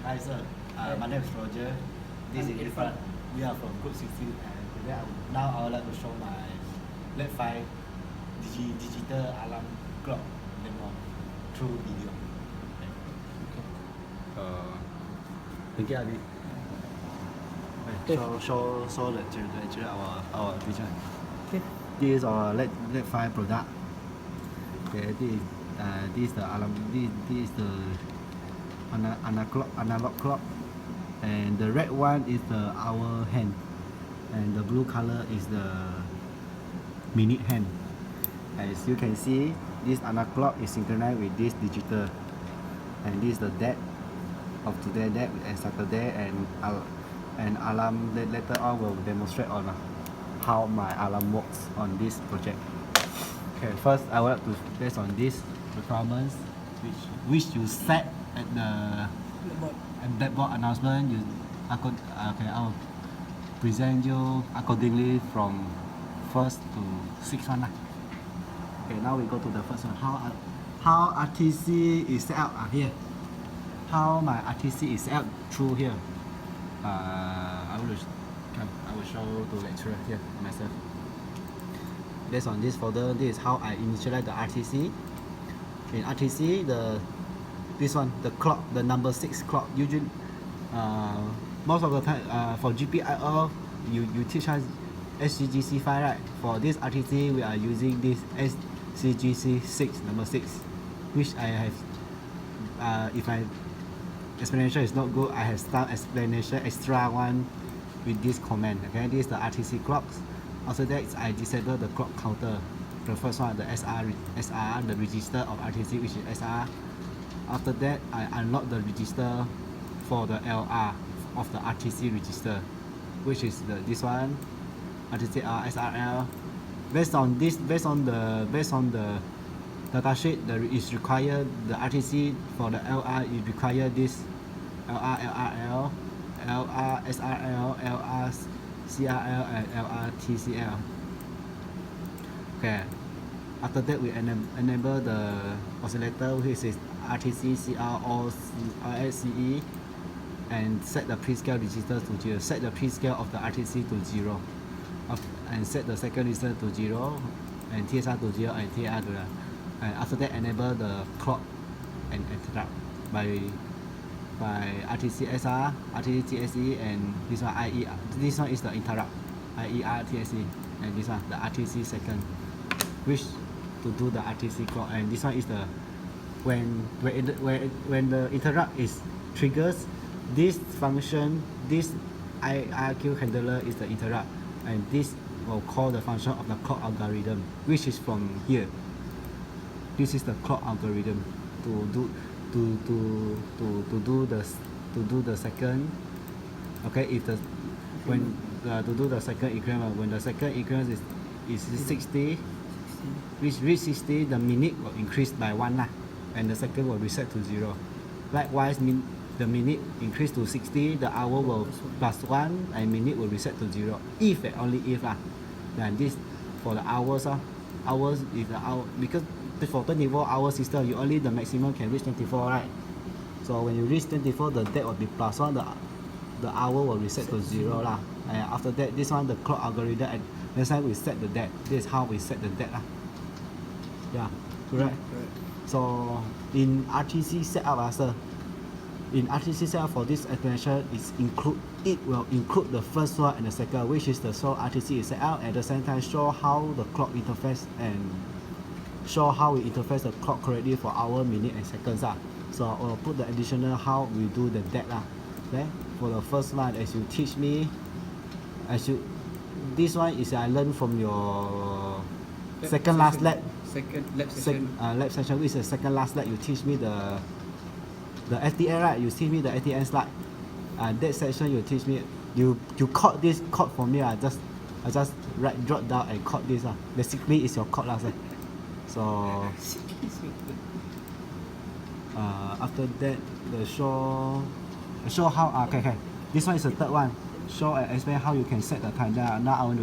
Hi sir, my name is Roger. This is Irfan. We are from Group 16 and today now I would like to show my lab5 digital alarm clock demo through video. Thank you, Ali. Show the our vision. Okay. This is our lab5 product. Okay, this is the alarm. This is the analog clock, and the red one is the hour hand, and the blue color is the minute hand. As you can see, this analog clock is synchronized with this digital, and this is the date of today, date and Saturday, and alarm later on will demonstrate on how my alarm works on this project. Okay, first I would like to based on this requirements which you set at the blackboard announcement. I'll present you accordingly from first to sixth one. Okay, now we go to the first one. How RTC is set up here. How my RTC is set up through here. I will show the lecturer here myself. Based on this folder, this is how I initialize the RTC. In RTC, this one, the clock, the number 6 clock, usually most of the time for GPIO, you teach us SCGC5, right? For this RTC, we are using this SCGC6, number 6, which I have, if my explanation is not good, I have some explanation extra one with this command. Okay, this is the RTC clocks. After that, I disable the clock counter. The first one, the SR, the register of RTC, which is SR. After that, I unlock the register for the LR of the RTC register, which is this one, RTCR, SRL. Based on the datasheet, is required the RTC for the LR. It require this LR, LRL, LR, SRL, LR, CRL, and LR, TCL. Okay. After that, we enable the oscillator, which is RTC, CR, or RSCE, and set the prescale register to 0. Set the prescale of the RTC to 0, and set the second register to 0, and TSR to 0, and TR to 0. And after that, enable the clock and interrupt by RTC SR, RTC TSE, and this one IE. This one is the interrupt, IER TSE, and this one the RTC second, which to do the RTC clock. And this one is the when the interrupt is triggers, this function, this IRQ handler is the interrupt, and this will call the function of the clock algorithm, which is from here. This is the clock algorithm to do the second. Okay, if the to do the second increment, when the second increment is 60, which reach 60, the minute will increase by 1 and the second will reset to 0. Likewise, the minute increase to 60, the hour will plus 1 and minute will reset to 0. If and only if then this for the hours. Hours is the hour, because for 24-hour system, you only the maximum can reach 24, right? So when you reach 24, the date will be plus 1, the hour will reset to 0 And after that, this one, the clock algorithm, and next time we set the date. This is how we set the date Yeah, correct? So in RTC setup, sir, in RTC setup for this explanation, it will include the first one and the second, which is the show RTC is set up, at the same time show how the clock interface and show how we interface the clock correctly for hour, minute, and seconds. So I will put the additional how we do the date. Okay, for the first one, as you teach me, this one is I learned from your second last lab. Lab session. Lab session, which is the second last lab. You teach me the SDN, right? You teach me the SDN slide. That session you teach me, you code this code for me. I just drop down and code this. Basically, it's your code sir. So after that, the show how okay. This one is the third one. Show and explain how you can set the time. Now I want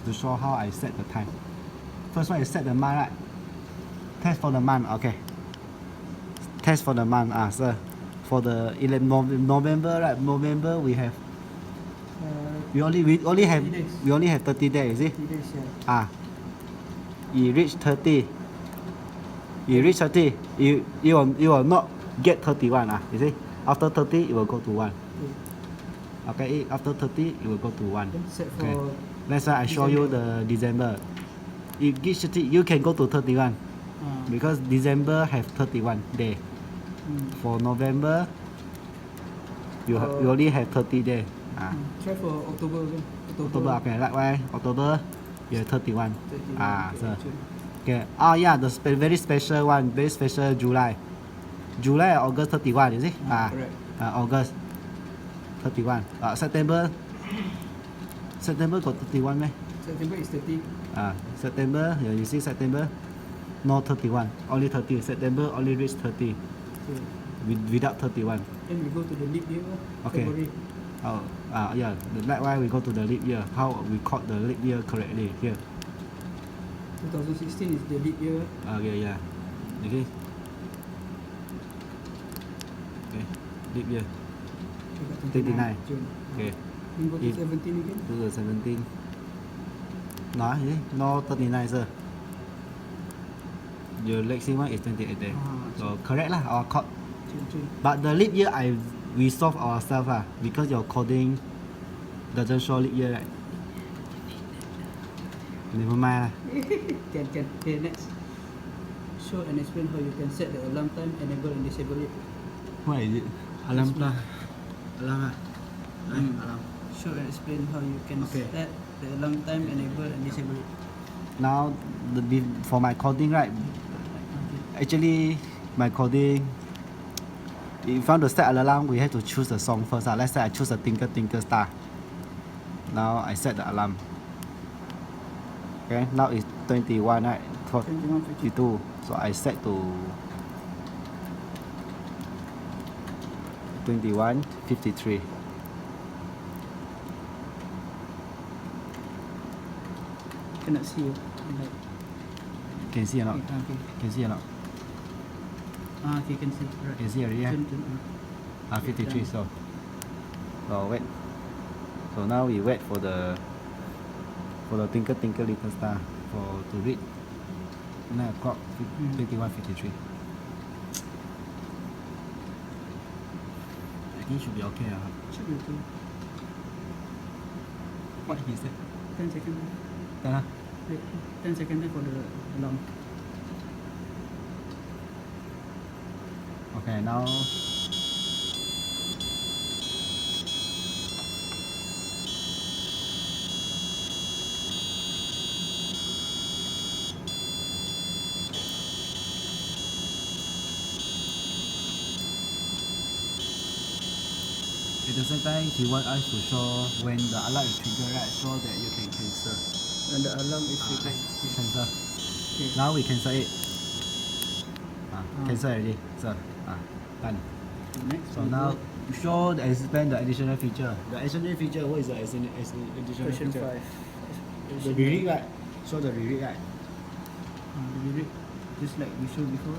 to show how I set the time. First one is set the month, right? Test for the month, okay. Test for the month, sir. for the November, right? November we have we only 30 have days. we only have 30 days, is it? 3 days, yeah. Ah, you reach 30. You reach 30, you will not get 31, you see? After 30, it will go to 1. Okay, after 30, it will go to 1. Then set for Okay. That's why I show you the December. You get 30, you can go to 31 because December have 31 day. For November, you only have 30 days. Try for October again. October, okay, likewise, October, you have 31. 31, okay, So, June. okay. Oh yeah, the very special one, very special July. July and August 31, is it? Correct. August 31. September got 31 meh? September is 30. September, yeah, you see September, no 31, only 30. September only reach 30 Okay. without 31. Then we go to the leap year. Okay. February. Yeah, likewise we go to the leap year. How we call the leap year correctly here? 2016 is the leap year. Okay, yeah. Okay. Okay, leap year. We got 29. June. Okay. Then go to If- 17 again. 2017. No, no 39 sir. Your Lexi one is 28 there. So correct lah, our code. June. But the leap year we solve ourselves because your coding doesn't show leap year, right? Never mind lah. Can. Okay, next. Show and explain how you can set the alarm time, enable and disable it. What is it? Alarm lah. Alarm lah. Alarm. Show and explain how you can Okay. set the alarm time, enable and disable it. Now for my coding, right? Okay. Actually, my coding, if you want to set an alarm, we have to choose the song first. Let's say I choose a Twinkle Twinkle Star. Now I set the alarm. Okay, now it's 21, right? 52. So I set to 21:53. Cannot see you. Can see or not? Okay. Can see or not? Okay, can see. Right. Can see already, yeah? June. 53. So wait. So now we wait for the Twinkle Twinkle Little Star to read 9 o'clock 21:53. I think should be okay. Should be okay. What he said? 10 seconds. Huh? Wait, 10 seconds for the alarm. Okay, now at the same time he want us to show when the alarm is triggered, right? Show that you can cancel. And the alarm is triggered. Cancel. Okay. Now we cancel it. Cancel already. So done. Next. So we now go show and explain the additional feature. The additional feature, what is the additional question feature? 5. The reread, right? Show the reread, right? The lyric, just like we showed before.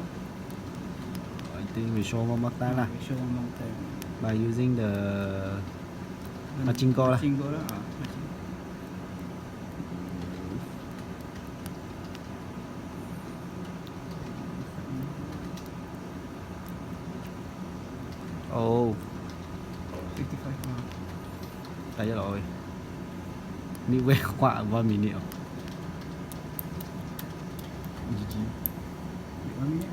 I think we show one more time lah. We show one more time. By using the Machingo lah. Machingo lah. Machingo. Oh, 55 now. tired rồi. Need wait khoảng 1 minute. GG. Wait 1 minute.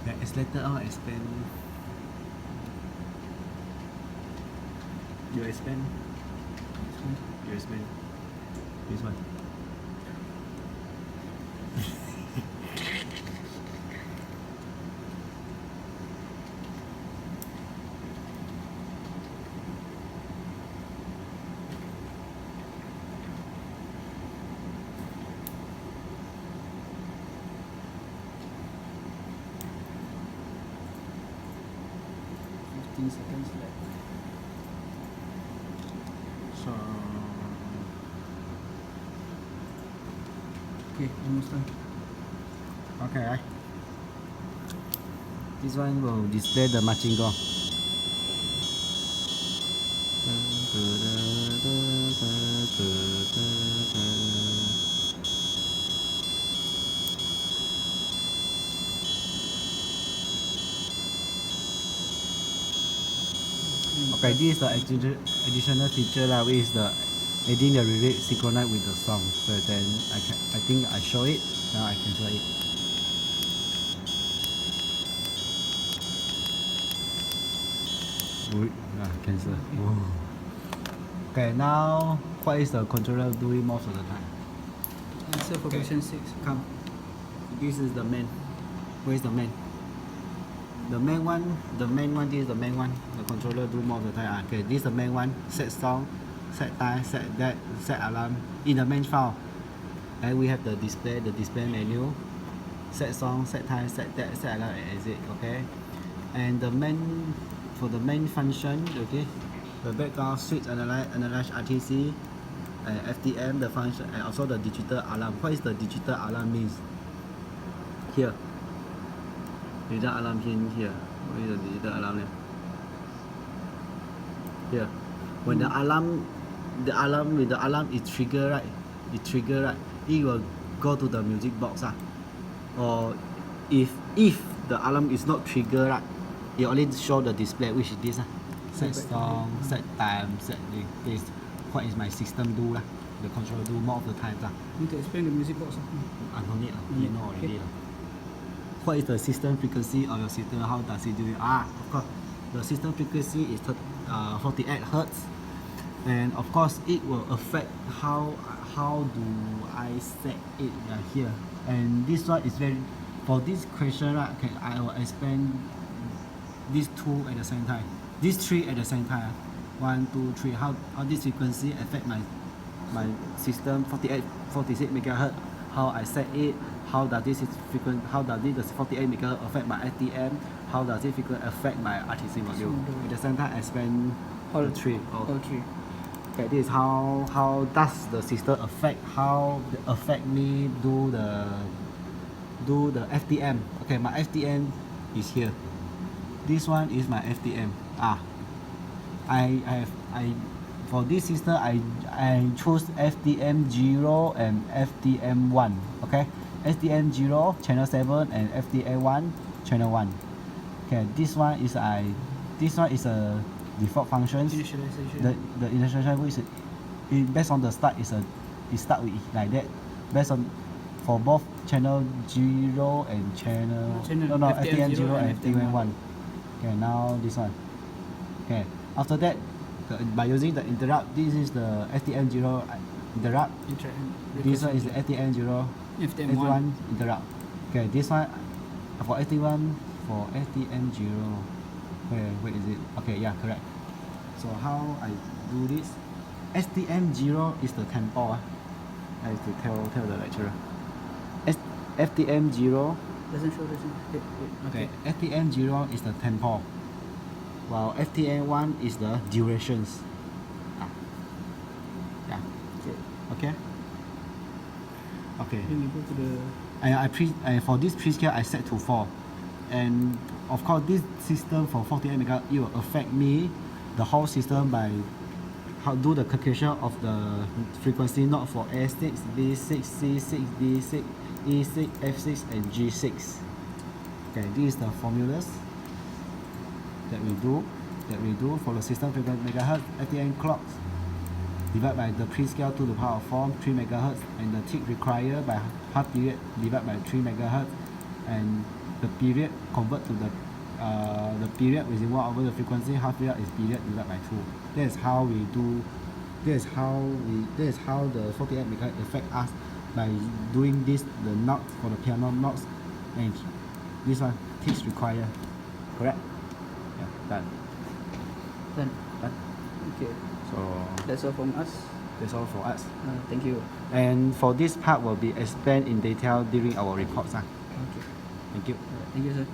Yeah, it's later on expand. You expand. You expand. This one. Seconds left. So, Okay, almost done. okay. This one will display the marching gong. Okay, this is the additional feature lah, which is the adding the lyric synchronized with the song. So then I think I show it. Now I cancel it. Cancel. Oh. Okay, now what is the controller doing most of the time? Answer for Okay. question 6. Come. This is the main. Where is the main? The main one. This is the main one. The controller do most of the time. Okay, this is the main one. Set song, set time, set that, set alarm. In the main file, and we have the display menu. Set song, set time, set that, set alarm, and exit. Okay, and the main for the main function. Okay, the background switch analyze RTC. FTM, the function, and also the digital alarm. What is the digital alarm means? Here. Digital alarm in here. What is the digital alarm there? Here. When the alarm is triggered, right? It will go to the music box. Or if the alarm is not triggered, right? It only show the display, which is this. Set song, set time, set this. What is my system do? The controller do more of the time. Need to explain the music box. I don't need. You know already. What is the system frequency of your system? How does it do it? Of course, the system frequency is 48 Hertz, and of course it will affect how do I set it here. And this one is very, for this question, right? Okay, I will explain these two at the same time. These three at the same time. 1, 2, 3. How this frequency affect my system 48, 46 megahertz. How I set it. How does this 48 megahertz affect my FTM? How does it affect my RTC module? At the same time, I explain all three. All three. Okay, this is how does the system affect me do the FTM. Okay, my FTM is here. This one is my FTM. For this system I choose FTM 0 and FTM 1. Okay, FTM 0 channel 7 and FTM 1 channel 1. Okay, this one is a default function. Initialization. The initialization which is based on the start it start with like that. Based on for both channel 0 and FTM 0 and FTM 1. Okay, now this one. Okay, after that, by using the interrupt, this is the FTM 0 interrupt. This one is the FTM 0 FTM 1 interrupt. Okay, this one for FTM 0. Where is it? Okay, yeah, correct. So how I do this? FTM 0 is the tempo. I have to tell the lecturer. FTM 0. Doesn't show. Okay, FTM 0 is the tempo, while FTM 1 is the durations. Yeah. Okay. Then we go to the. For this prescale I set to 4, and of course this system for 48 megahertz it will affect me the whole system by how do the calculation of the frequency not for A6, B6, C6, D6, E6, F6 and G6. Okay, these are the formulas that we do for the system frequency megahertz. FTM clocks divided by the prescale to the power of 4, 3 megahertz, and the tick required by half period divided by 3 megahertz, and the period convert to the period within 1 over the frequency. Half period is period divided by 2. That is how we do. That is how the 48 megahertz affect us by doing this. The notes for the piano notes, and this one ticks required. Correct? Yeah, done. Okay. So That's all from us. that's all for us. Thank you. And for this part will be explained in detail during our reports. Okay. Thank you. Thank you, sir.